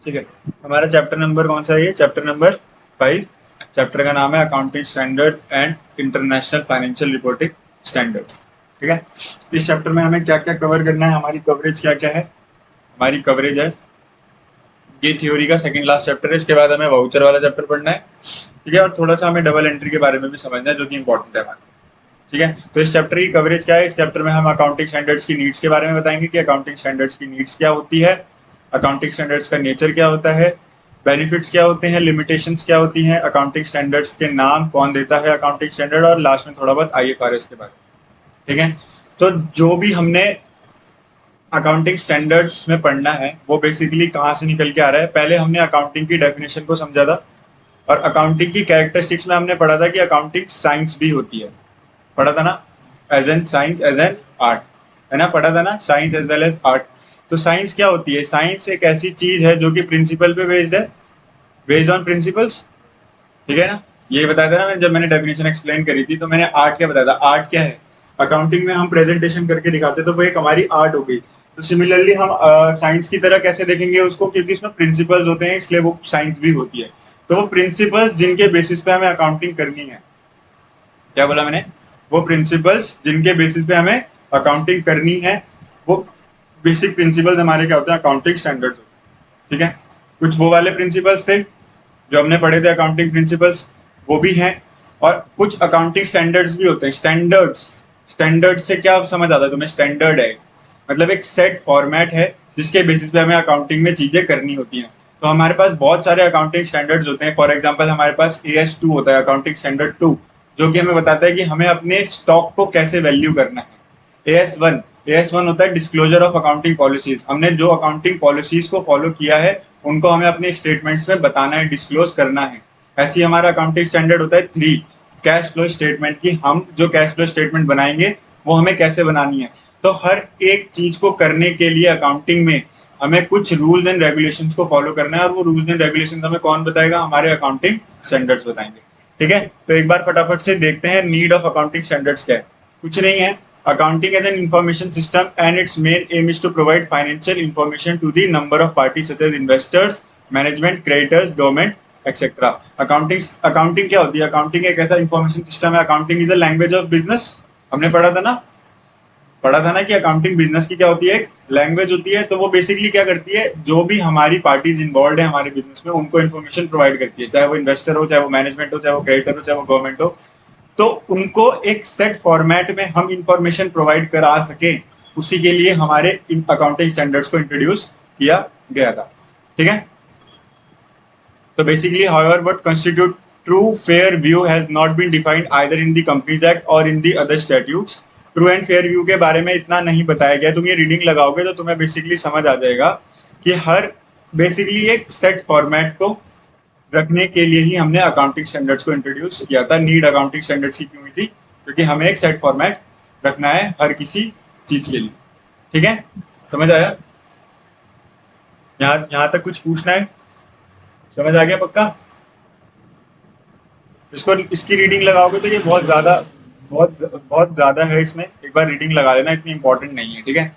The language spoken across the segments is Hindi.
ठीक है, हमारा चैप्टर नंबर कौन सा है? ये चैप्टर नंबर 5। चैप्टर का नाम है accounting standard and international financial reporting standards. ठीक है, इस चैप्टर में हमें क्या क्या कवर करना है, हमारी कवरेज क्या क्या है? हमारी कवरेज है, ये थ्योरी का सेकंड लास्ट चैप्टर है। इसके बाद हमें वाउचर वाला चैप्टर पढ़ना है। ठीक है, और थोड़ा सा हमें डबल एंट्री के बारे में भी समझना है, जो कि इंपॉर्टेंट है हमारे। ठीक है, तो इस चैप्टर की कवरेज क्या है? इस चैप्टर में हम अकाउंटिंग स्टैंडर्ड्स की नीड्स के बारे में बताएंगे कि अकाउंटिंग स्टैंडर्ड्स की नीड्स क्या होती है, अकाउंटिंग स्टैंडर्ड्स का नेचर क्या होता है, बेनिफिट्स क्या होते हैं, लिमिटेशंस क्या होती हैं, अकाउंटिंग स्टैंडर्ड्स के नाम कौन देता है अकाउंटिंग स्टैंडर्ड, और लास्ट में थोड़ा बहुत IFRS के बारे में। ठीक है, तो जो भी हमने अकाउंटिंग स्टैंडर्ड्स में पढ़ना है वो बेसिकली कहाँ से निकल के आ रहा है? पहले हमने अकाउंटिंग की डेफिनेशन को समझा था, और अकाउंटिंग की कैरेक्टरिस्टिक्स में हमने पढ़ा था कि अकाउंटिंग साइंस भी होती है। पढ़ा था ना, as an science as an art, है ना? पढ़ा था ना, science as well as art. तो साइंस क्या होती है? साइंस एक ऐसी चीज है जो कि प्रिंसिपल पे बेस्ड है, बेस्ड ऑन प्रिंसिपल्स। ठीक है ना, ये बताया था ना मैंने, जब मैंने डेफिनेशन एक्सप्लेन करी थी तो मैंने आर्ट क्या बताया था? आर्ट क्या है? अकाउंटिंग में हम प्रेजेंटेशन करके दिखाते तो वो एक हमारी आर्ट हो गई। तो सिमिलरली हम साइंस की तरह कैसे देखेंगे उसको, क्योंकि इसमें प्रिंसिपल्स होते हैं इसलिए वो साइंस भी होती है। तो वो प्रिंसिपल्स जिनके बेसिस पे हमें अकाउंटिंग करनी है, क्या बोला मैंने? वो प्रिंसिपल्स जिनके बेसिस पे हमें अकाउंटिंग करनी है, वो बेसिक प्रिंसिपल्स हमारे क्या होते हैं? अकाउंटिंग स्टैंडर्ड्स होते हैं। ठीक है, कुछ वो वाले प्रिंसिपल्स थे जो हमने पढ़े थे, अकाउंटिंग प्रिंसिपल्स, वो भी हैं। और कुछ अकाउंटिंग स्टैंडर्ड्स भी होते हैं। स्टैंडर्ड्स, स्टैंडर्ड से क्या समझ आता है तुम्हें? स्टैंडर्ड है मतलब एक सेट फॉर्मेट है जिसके बेसिस पे हमें अकाउंटिंग में चीजें करनी होती हैं। तो हमारे पास बहुत सारे अकाउंटिंग स्टैंडर्ड्स होते हैं। फॉर एग्जांपल हमारे पास AS2 होता है, अकाउंटिंग स्टैंडर्ड 2, जो कि हमें बताता है कि हमें अपने स्टॉक को कैसे वैल्यू करना है। AS1 होता है डिस्क्लोजर ऑफ अकाउंटिंग पॉलिसीज। हमने जो अकाउंटिंग पॉलिसीज को फॉलो किया है उनको हमें अपने स्टेटमेंट्स में बताना है, डिस्क्लोज करना है। ऐसे ही हमारा अकाउंटिंग स्टैंडर्ड होता है 3, कैश फ्लो स्टेटमेंट, की हम जो कैश फ्लो स्टेटमेंट बनाएंगे वो हमें कैसे बनानी है। तो हर एक चीज को करने के लिए अकाउंटिंग में हमें कुछ रूल्स एंड रेगुलेशंस को फॉलो करना है, और वो रूल्स एंड रेगुलेशंस हमें कौन बताएगा? हमारे अकाउंटिंग स्टैंडर्ड्स बताएंगे। ठीक है, तो एक बार फटाफट से देखते हैं नीड ऑफ अकाउंटिंग स्टैंडर्ड्स क्या है। कुछ नहीं है, accounting as an information system and its main aim is to provide financial information to the number of parties such as investors, management, creditors, government, etc. Accounting क्या होती है? अकाउंटिंग एक ऐसा इंफॉर्मेशन सिस्टम है। Accounting is a language of business. हमने पढ़ा था ना कि अकाउंटिंग बिजनेस की क्या होती है? एक लैंग्वेज होती है। तो वो बेसिकली क्या करती है? जो भी हमारी पार्टीज इन्वॉल्व है हमारे बिजनेस में उनको इन्फॉर्मेशन प्रोवाइड करती है, चाहे वो इन्वेस्टर हो, चाहे वो मैनेजमेंट हो, चाहे वो क्रेडिटर हो, चाहे वो गवर्नमेंट हो। तो उनको एक सेट फॉर्मेट में हम इंफॉर्मेशन प्रोवाइड करा सके, उसी के लिए हमारे अकाउंटिंग स्टैंडर्ड्स को इंट्रोड्यूस किया गया था। ठीक है, तो basically however what constitute true fair view has not been defined either in the companies act or in the other statutes. True and fair view के बारे में इतना नहीं बताया गया। तुम ये रीडिंग लगाओगे तो तुम्हें बेसिकली समझ आ जाएगा कि हर बेसिकली एक सेट फॉर्मेट को रखने के लिए ही हमने अकाउंटिंग स्टैंडर्ड्स को इंट्रोड्यूस किया था। नीड अकाउंटिंग स्टैंडर्ड्स की क्यों हुई थी? क्योंकि हमें एक सेट फॉर्मेट रखना है हर किसी चीज के लिए। ठीक है, समझ आया? यहाँ तक कुछ पूछना है? समझ आ गया पक्का? इसकी रीडिंग लगाओगे तो ये बहुत ज्यादा है। इसमें एक बार रीडिंग लगा लेना, इतनी इंपॉर्टेंट नहीं है। ठीक है,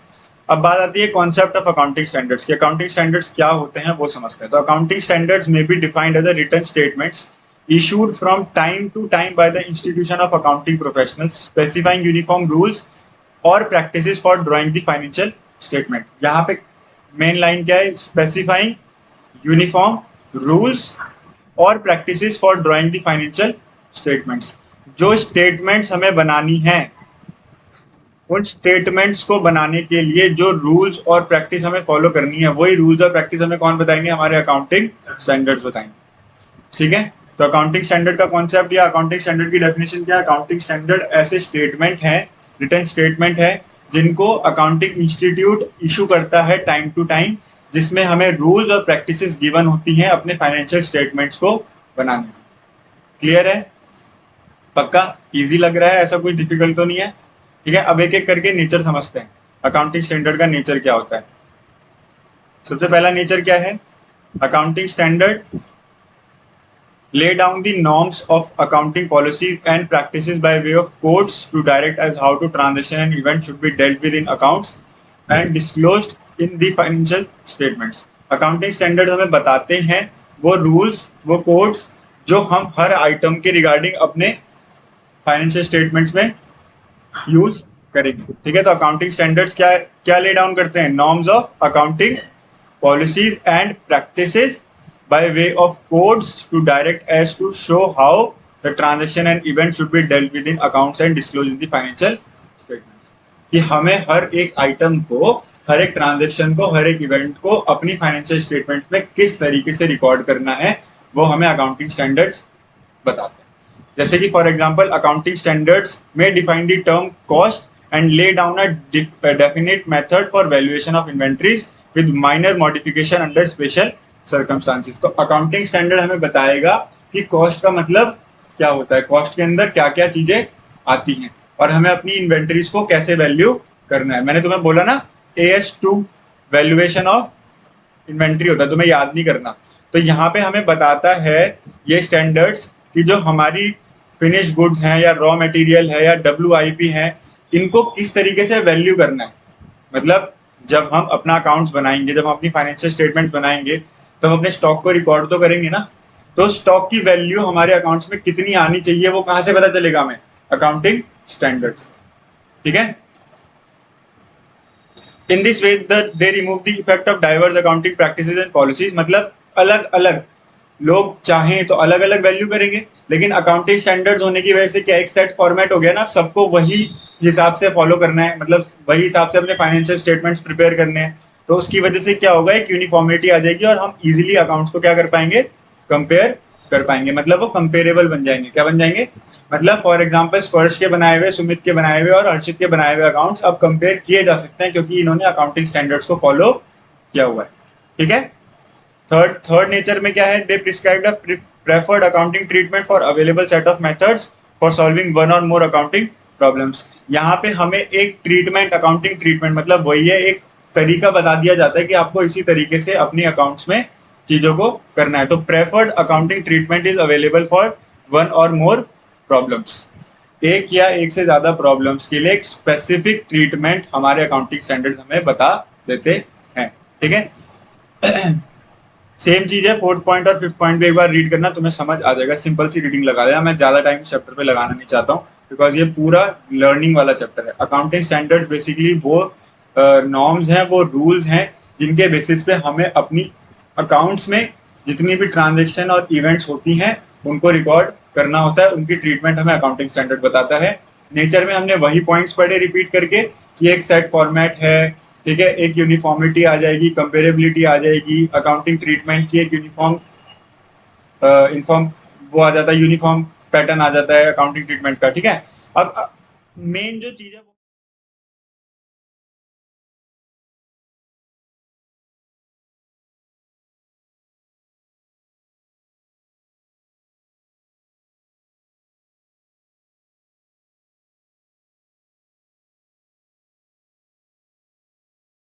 अब बात आती है कॉन्सेप्ट ऑफ अकाउंटिंग स्टैंडर्ड्स की। अकाउंटिंग स्टैंडर्ड्स क्या होते हैं वो समझते हैं। तो अकाउंटिंग स्टैंडर्ड्स में be defined as a written statements issued from time to time by the institution of accounting professionals specifying uniform rules or practices for drawing the financial statement। यहाँ पे मेन लाइन क्या है? स्पेसिफाइंग यूनिफॉर्म रूल्स और practices for drawing the financial statements. जो स्टेटमेंट्स हमें बनानी है, उन स्टेटमेंट्स को बनाने के लिए जो रूल्स और प्रैक्टिस हमें फॉलो करनी है, वही रूल्स और प्रैक्टिस हमें कौन बताएंगे? हमारे अकाउंटिंग स्टैंडर्ड्स बताएंगे। ठीक है, तो अकाउंटिंग स्टैंडर्ड का कॉन्सेप्ट या अकाउंटिंग स्टैंडर्ड की डेफिनेशन क्या है? अकाउंटिंग स्टैंडर्ड ऐसे स्टेटमेंट है, रिटन स्टेटमेंट है, जिनको अकाउंटिंग इंस्टीट्यूट इशू करता है टाइम टू टाइम, जिसमें हमें रूल्स और प्रैक्टिसेस गिवन होती हैं अपने फाइनेंशियल स्टेटमेंट्स को बनाने में। क्लियर है? पक्का? इजी लग रहा है? ऐसा कोई डिफिकल्ट तो नहीं है? ठीक है, अब एक एक करके नेचर समझते हैं। अकाउंटिंग स्टैंडर्ड का नेचर क्या होता है? सबसे पहला नेचर क्या है? Accounting standard lay down the norms of accounting policies and practices by way of codes to direct as how to transaction and event should be dealt with in accounts and disclosed in the financial statements। Accounting standard हमें बताते हैं वो रूल्स, वो कोड्स जो हम हर आइटम के रिगार्डिंग अपने फाइनेंशियल स्टेटमेंट्स में यूज करेंगे। ठीक है, तो अकाउंटिंग स्टैंडर्ड्स क्या क्या ले डाउन करते हैं? Norms of accounting policies and practices by way of codes to direct as to show how the transaction and event should be dealt with in accounts and disclosed in the financial statements। कि हमें हर एक आइटम को, हर एक ट्रांजेक्शन को, हर एक इवेंट को अपनी फाइनेंशियल स्टेटमेंट्स में किस तरीके से रिकॉर्ड करना है वो हमें अकाउंटिंग स्टैंडर्ड्स बताते हैं। जैसे कि फॉर एग्जांपल अकाउंटिंग स्टैंडर्ड्स में define the term cost and lay down a definite method for valuation of inventories with minor modification under special circumstances। तो अकाउंटिंग स्टैंडर्ड हमें बताएगा कि कॉस्ट का मतलब क्या होता है, कॉस्ट के अंदर क्या क्या चीजें आती हैं और हमें अपनी इन्वेंटरीज को कैसे वैल्यू करना है। मैंने तुम्हें बोला ना AS2 वैल्यूएशन ऑफ इन्वेंट्री होता है, तुम्हें याद नहीं करना। तो यहाँ पे हमें बताता है ये स्टैंडर्ड्स कि जो हमारी फिनिश गुड्स हैं या रॉ मटेरियल है या WIP है, इनको किस तरीके से वैल्यू करना है। मतलब जब हम अपना अकाउंट्स बनाएंगे, जब हम अपनी फाइनेंशियल स्टेटमेंट्स बनाएंगे, तो हम अपने स्टॉक को रिकॉर्ड तो करेंगे ना, तो स्टॉक की वैल्यू हमारे अकाउंट्स में कितनी आनी चाहिए वो कहां से पता चलेगा हमें? Accounting standards. ठीक है, in this way they remove the effect of diverse accounting practices and policies. मतलब अलग अलग लोग चाहें तो अलग अलग वैल्यू करेंगे, लेकिन अकाउंटिंग स्टैंडर्ड्स होने की वजह से क्या एक सेट फॉर्मेट हो गया ना, सबको वही हिसाब से फॉलो करना है, मतलब वही हिसाब से अपने फाइनेंशियल स्टेटमेंट्स प्रिपेयर करने हैं। तो उसकी वजह से क्या होगा, एक यूनिफॉर्मिटी आ जाएगी और हम इजीली अकाउंट्स को क्या कर पाएंगे? कंपेयर कर पाएंगे। मतलब वो कंपेरेबल बन जाएंगे। क्या बन जाएंगे? मतलब फॉर एग्जाम्पल स्पर्श के बनाए हुए, सुमित के बनाए हुए और हर्षित के बनाए हुए अकाउंट्स अब कंपेयर किए जा सकते हैं क्योंकि इन्होंने अकाउंटिंग स्टैंडर्ड्स को फॉलो किया हुआ है। ठीक है, थर्ड नेचर में क्या है? They prescribed a preferred accounting treatment for available set of methods for solving one or more accounting problems. यहाँ पे हमें एक ट्रीटमेंट, अकाउंटिंग ट्रीटमेंट मतलब वही है, एक तरीका बता दिया जाता है कि आपको इसी तरीके से अपनी अकाउंट्स में चीजों को करना है। तो preferred accounting treatment is available for one or more problems. एक या एक से ज्यादा प्रॉब्लम्स के लिए एक स्पेसिफिक ट्रीटमेंट हमारे अकाउंटिंग स्टैंडर्ड हमें बता देते हैं। ठीक है, सेम चीज है फोर्थ पॉइंट और फिफ्थ पॉइंट भी एक बार रीड करना, तुम्हें समझ आ जाएगा। सिंपल सी रीडिंग लगा देना, मैं ज्यादा टाइम चैप्टर पे लगाना नहीं चाहता हूँ बिकॉज ये पूरा लर्निंग वाला चैप्टर है। अकाउंटिंग स्टैंडर्ड्स बेसिकली वो नॉर्म्स हैं, वो रूल्स हैं जिनके बेसिस पे हमें अपनी अकाउंट्स में जितनी भी ट्रांजेक्शन और इवेंट्स होती हैं उनको रिकॉर्ड करना होता है। उनकी ट्रीटमेंट हमें अकाउंटिंग स्टैंडर्ड बताता है। नेचर में हमने वही पॉइंट्स पढ़े रिपीट करके कि एक सेट फॉर्मेट है, ठीक है, एक यूनिफॉर्मिटी आ जाएगी, कंपेरेबिलिटी आ जाएगी, अकाउंटिंग ट्रीटमेंट की एक यूनिफॉर्म वो आ जाता है, यूनिफॉर्म पैटर्न आ जाता है अकाउंटिंग ट्रीटमेंट का। ठीक है, अब मेन जो चीज है